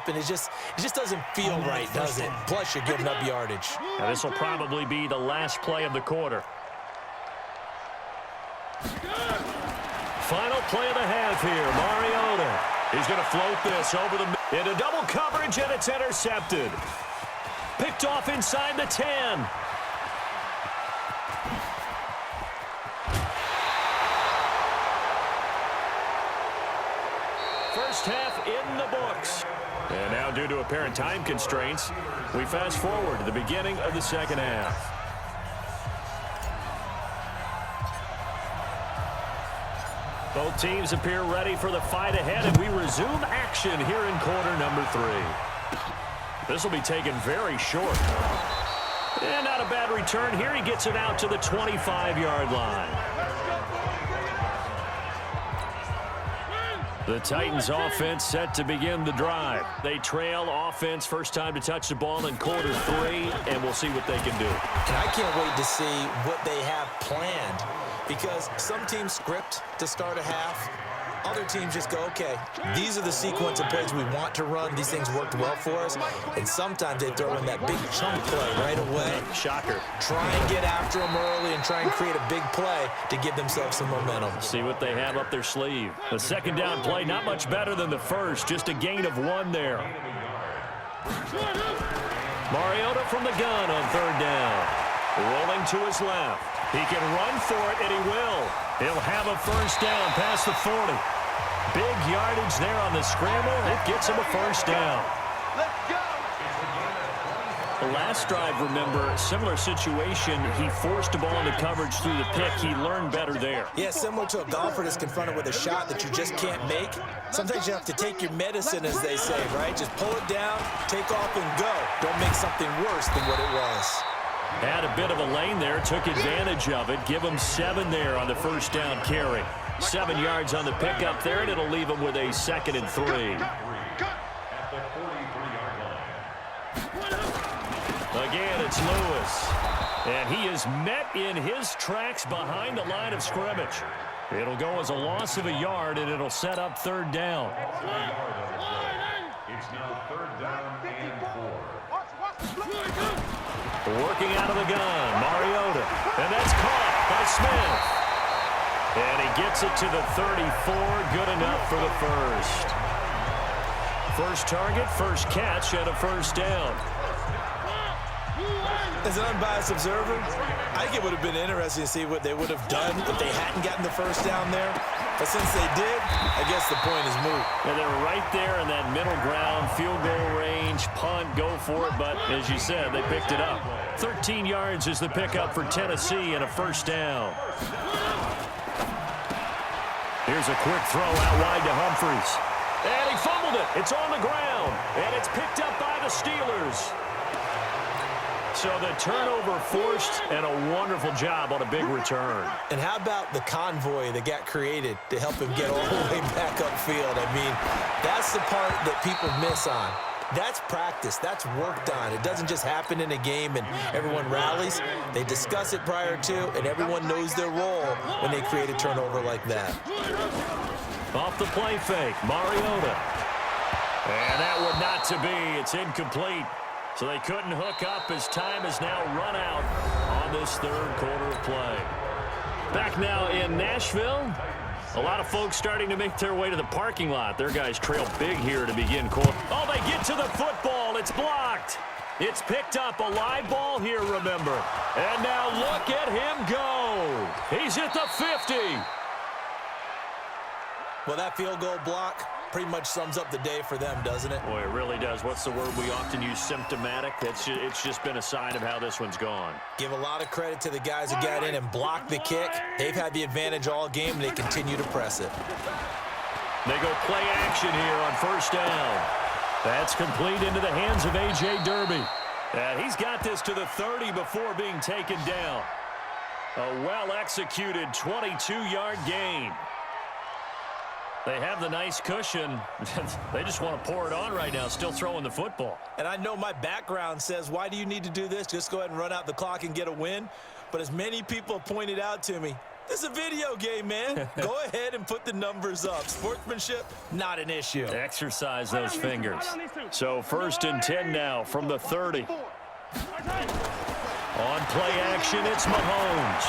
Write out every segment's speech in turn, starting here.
happen. It just doesn't feel right, does it? Plus, you're giving up yardage. Now, this will probably be the last play of the quarter. Final play of the half here. Mariota. He's going to float this over the into double coverage, and it's intercepted. Picked off inside the 10. First half in the books. And now, due to apparent time constraints, we fast forward to the beginning of the second half. Both teams appear ready for the fight ahead, and we resume action here in quarter number 3. This will be taken very short. And not a bad return here. He gets it out to the 25-yard line. The Titans offense set to begin the drive. They trail offense, first time to touch the ball in quarter 3, and we'll see what they can do. And I can't wait to see what they have planned, because some teams script to start a half. Other teams just go, okay, these are the sequence of plays we want to run. These things worked well for us. And sometimes they throw in that big chunk play right away. Shocker. Try and get after them early and try and create a big play to give themselves some momentum. See what they have up their sleeve. The second down play, not much better than the first. Just a gain of 1 there. Mariota from the gun on third down. Rolling to his left. He can run for it, and he will. He'll have a first down past the 40. Big yardage there on the scramble. It gets him a first down. Let's go. The last drive, remember, similar situation. He forced the ball into coverage through the pick. He learned better there. Yeah, similar to a golfer that's confronted with a shot that you just can't make. Sometimes you have to take your medicine, as they say, right? Just pull it down, take off, and go. Don't make something worse than what it was. Had a bit of a lane there, took advantage of it. Give him 7 there on the first down carry. 7 yards on the pickup there, and it'll leave him with a 2nd and 3. Again, it's Lewis. And he is met in his tracks behind the line of scrimmage. It'll go as a loss of a yard, and it'll set up third down. It's now 3rd down and 4. Working out of the gun, Mariota. And that's caught by Smith. And he gets it to the 34. Good enough for the first. First target, first catch, and a first down. As an unbiased observer, I think it would have been interesting to see what they would have done if they hadn't gotten the first down there. But since they did, I guess the point is moot. And they're right there in that middle ground, field goal range, punt, go for it. But as you said, they picked it up. 13 yards is the pickup for Tennessee and a first down. Here's a quick throw out wide to Humphries. And he fumbled it. It's on the ground. And it's picked up by the Steelers. So the turnover forced, and a wonderful job on a big return. And how about the convoy that got created to help him get all the way back upfield? I mean, that's the part that people miss on. That's practice. That's worked on. It doesn't just happen in a game and everyone rallies. They discuss it prior to, and everyone knows their role when they create a turnover like that. Off the play fake, Mariota. And that would not to be. It's incomplete. So they couldn't hook up as time has now run out on this third quarter of play. Back now in Nashville. A lot of folks starting to make their way to the parking lot. Their guys trail big here to begin quarter. Oh, they get to the football. It's blocked. It's picked up. A live ball here, remember. And now look at him go. He's at the 50. Well, that field goal block pretty much sums up the day for them, doesn't it? Boy, it really does. What's the word we often use? Symptomatic. It's just been a sign of how this one's gone. Give a lot of credit to the guys who got in and blocked the kick. They've had the advantage all game, and they continue to press it. They go play action here on first down. That's complete into the hands of A.J. Derby. And he's got this to the 30 before being taken down. A well-executed 22-yard gain. They have the nice cushion. They just want to pour it on right now, still throwing the football. And I know my background says, why do you need to do this? Just go ahead and run out the clock and get a win. But as many people have pointed out to me, This is a video game, man. Go ahead and put the numbers up. Sportsmanship, not an issue. Exercise those fingers. So 1st and 10 now from the 30. On play action, it's Mahomes.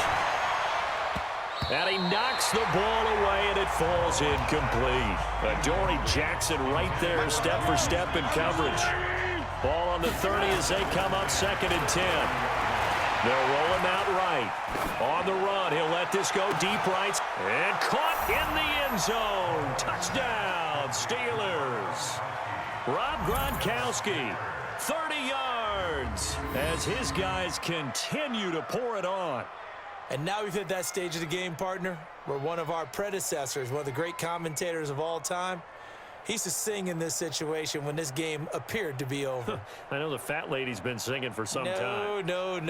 And he knocks the ball away, and it falls incomplete. Adoree Jackson right there, step for step in coverage. Ball on the 30 as they come up 2nd and 10. They'll roll him out right. On the run, he'll let this go deep right. And caught in the end zone. Touchdown, Steelers. Rob Gronkowski, 30 yards, as his guys continue to pour it on. And now we've hit that stage of the game, partner, where one of our predecessors, one of the great commentators of all time, he used to sing in this situation when this game appeared to be over. I know the fat lady's been singing for some time. No,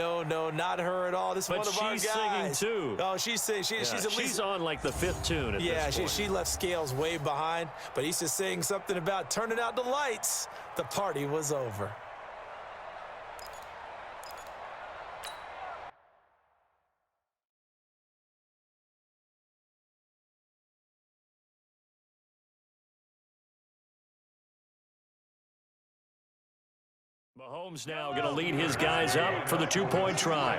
not her at all. This is one of our guys. But she's singing, too. Oh, she's singing. She's on, like, the 5th tune at this point. She left Scales way behind, but he used to sing something about turning out the lights. The party was over. Mahomes now going to lead his guys up for the 2-point try.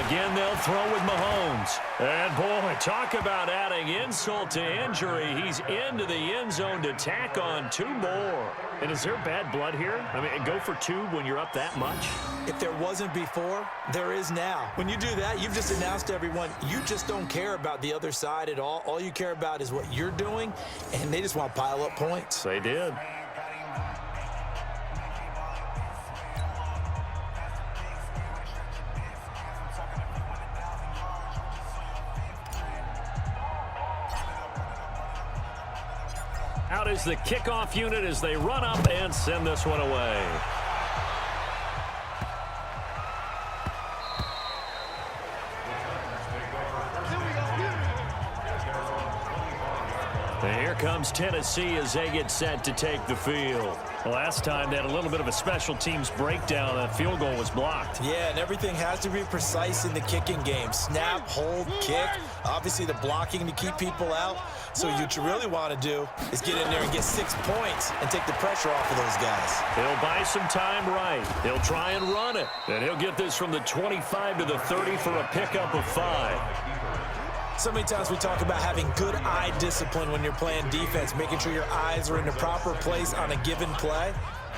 Again, they'll throw with Mahomes. And, boy, talk about adding insult to injury. He's into the end zone to tack on 2 more. And is there bad blood here? I mean, go for 2 when you're up that much? If there wasn't before, there is now. When you do that, you've just announced to everyone, you just don't care about the other side at all. All you care about is what you're doing, and they just want to pile up points. They did. Out is the kickoff unit as they run up and send this one away. And here comes Tennessee as they get set to take the field. Last time they had a little bit of a special teams breakdown. That field goal was blocked. Yeah, and everything has to be precise in the kicking game. Snap, hold, kick. Obviously the blocking to keep people out. So what you really want to do is get in there and get 6 points and take the pressure off of those guys. He'll buy some time right. He'll try and run it. And he'll get this from the 25 to the 30 for a pickup of 5. So many times we talk about having good eye discipline when you're playing defense, making sure your eyes are in the proper place on a given play.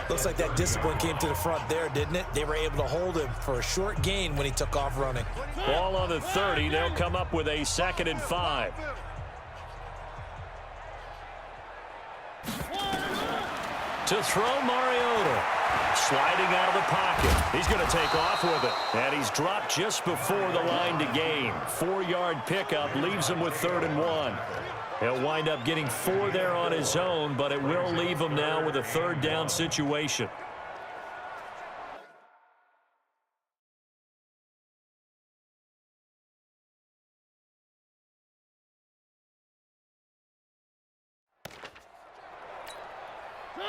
Looks like that discipline came to the front there, didn't it? They were able to hold him for a short gain when he took off running. Ball on the 30. They'll come up with a 2nd and 5. To throw, Mariota. Sliding out of the pocket. He's going to take off with it. And he's dropped just before the line to gain. 4-yard pickup leaves him with 3rd and 1. He'll wind up getting 4 there on his own, but it will leave him now with a 3rd down situation.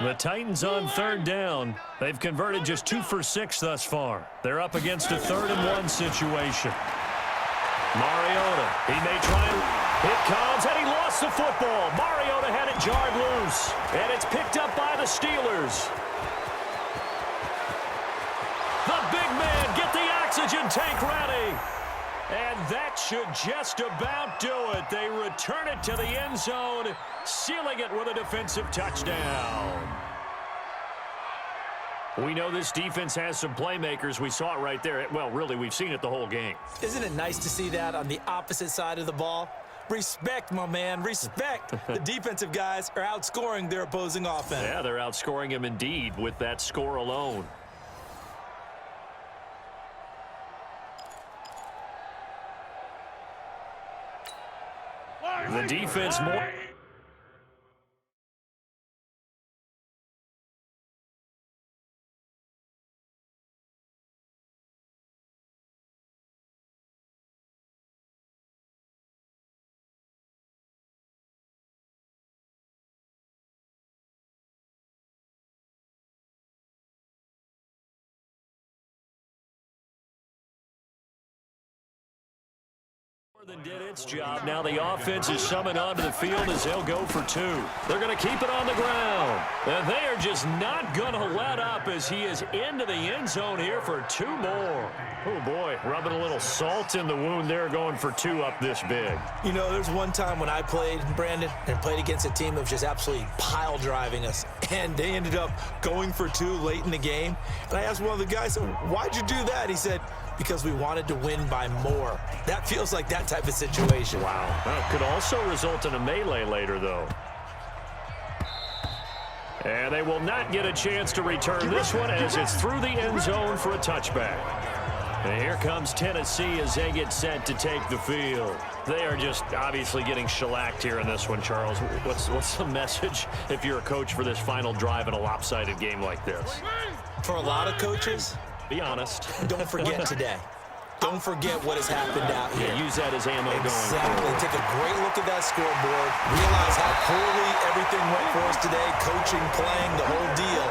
The Titans on 3rd down. They've converted just 2 for 6 thus far. They're up against a 3rd and 1 situation. Mariota, he may try and... It comes, and he lost the football. Mariota had it jarred loose, and it's picked up by the Steelers. The big man, get the oxygen tank ready. And that should just about do it. They return it to the end zone, sealing it with a defensive touchdown. We know this defense has some playmakers. We saw it right there. Well, really, we've seen it the whole game. Isn't it nice to see that on the opposite side of the ball? Respect, my man, respect. The defensive guys are outscoring their opposing offense. Yeah, they're outscoring him indeed with that score alone. The defense more... More than did its job. Now the offense is summoned onto the field as they'll go for two. They're going to keep it on the ground. And they are just not going to let up as he is into the end zone here for two more. Oh, boy, rubbing a little salt in the wound there, going for two up this big. You know, there's one time when I played, Brandon, and played against a team that was just absolutely pile driving us, and they ended up going for two late in the game. And I asked one of the guys, why'd you do that? He said, because we wanted to win by more. That feels like that type of situation. Wow. That could also result in a melee later, though. And they will not get a chance to return this one as it's through the end zone for a touchback. And here comes Tennessee as they get set to take the field. They are just obviously getting shellacked here in this one, Charles. What's the message if you're a coach for this final drive in a lopsided game like this? For a lot of coaches, be honest. Don't forget today. Don't forget what has happened out here. Yeah, use that as ammo exactly. going forward. Take a great look at that scoreboard. Realize how poorly everything went for us today. Coaching, playing, the whole deal.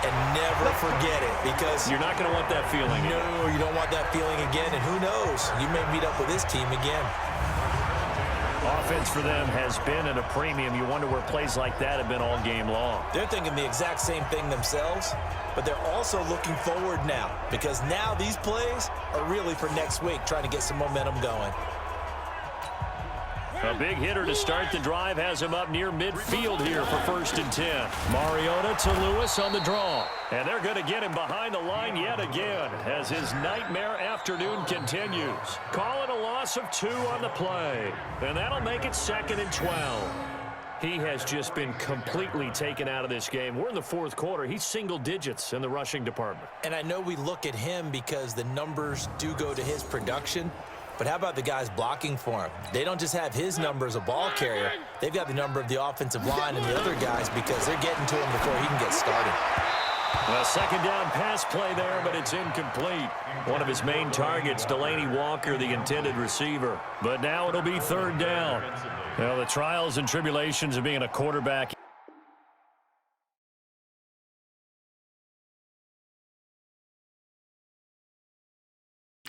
And never forget it, because you're not going to want that feeling again. No, you don't want that feeling again. And who knows? You may meet up with this team again. Offense for them has been at a premium. You wonder where plays like that have been all game long. They're thinking the exact same thing themselves, but they're also looking forward now, because now these plays are really for next week, trying to get some momentum going. A big hitter to start the drive has him up near midfield here for 1st and 10. Mariota to Lewis on the draw. And they're going to get him behind the line yet again as his nightmare afternoon continues. Calling a loss of 2 on the play. And that'll make it 2nd and 12. He has just been completely taken out of this game. We're in the 4th quarter. He's single digits in the rushing department. And I know we look at him because the numbers do go to his production. But how about the guys blocking for him? They don't just have his number as a ball carrier. They've got the number of the offensive line and the other guys because they're getting to him before he can get started. A 2nd down pass play there, but it's incomplete. One of his main targets, Delaney Walker, the intended receiver. But now it'll be 3rd down. Well, the trials and tribulations of being a quarterback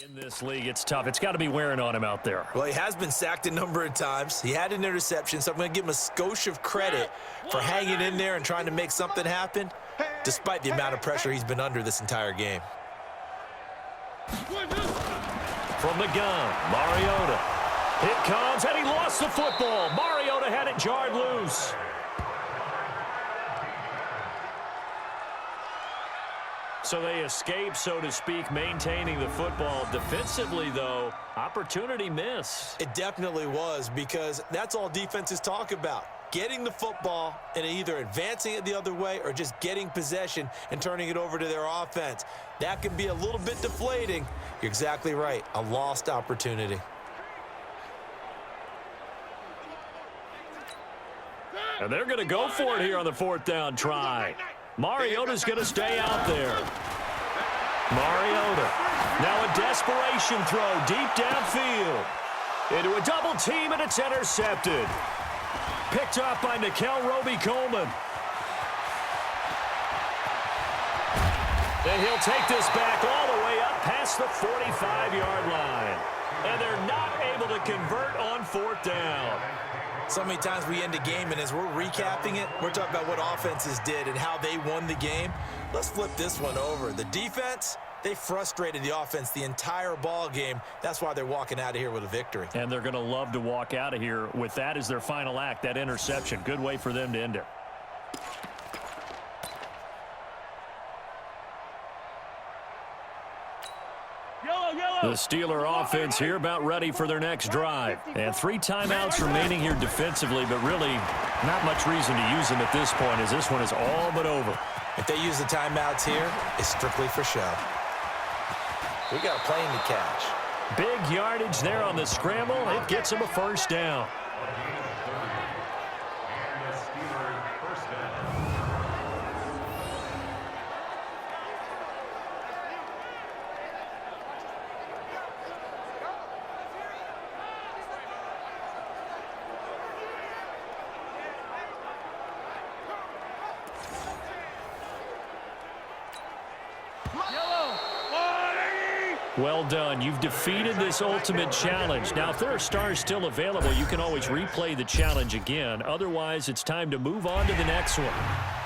in this league, it's tough. It's got to be wearing on him out there. Well, he has been sacked a number of times. He had an interception, so I'm going to give him a skosh of credit for hanging in there and trying to make something happen, despite the amount of pressure he's been under this entire game. From the gun, Mariota. It comes, and he lost the football. Mariota had it jarred loose. So they escape, so to speak, maintaining the football. Defensively, though, opportunity missed. It definitely was, because that's all defenses talk about. Getting the football and either advancing it the other way or just getting possession and turning it over to their offense. That can be a little bit deflating. You're exactly right. A lost opportunity. And they're going to go for it here on the 4th down try. Mariota's going to stay out there. Mariota. Now a desperation throw deep downfield. Into a double team, and it's intercepted. Picked up by Nikel Roby-Coleman. And he'll take this back all the way up past the 45-yard line. And they're not able to convert on 4th down. So many times we end a game, and as we're recapping it, we're talking about what offenses did and how they won the game. Let's flip this one over. The defense, they frustrated the offense the entire ball game. That's why they're walking out of here with a victory. And they're going to love to walk out of here with that as their final act, that interception. Good way for them to end it. The Steeler offense here about ready for their next drive. And 3 timeouts remaining here defensively, but really not much reason to use them at this point, as this one is all but over. If they use the timeouts here, it's strictly for show. We got a plane to catch. Big yardage there on the scramble. It gets them a 1st down. Well done. You've defeated this ultimate challenge. Now, if there are stars still available, you can always replay the challenge again. Otherwise, it's time to move on to the next one.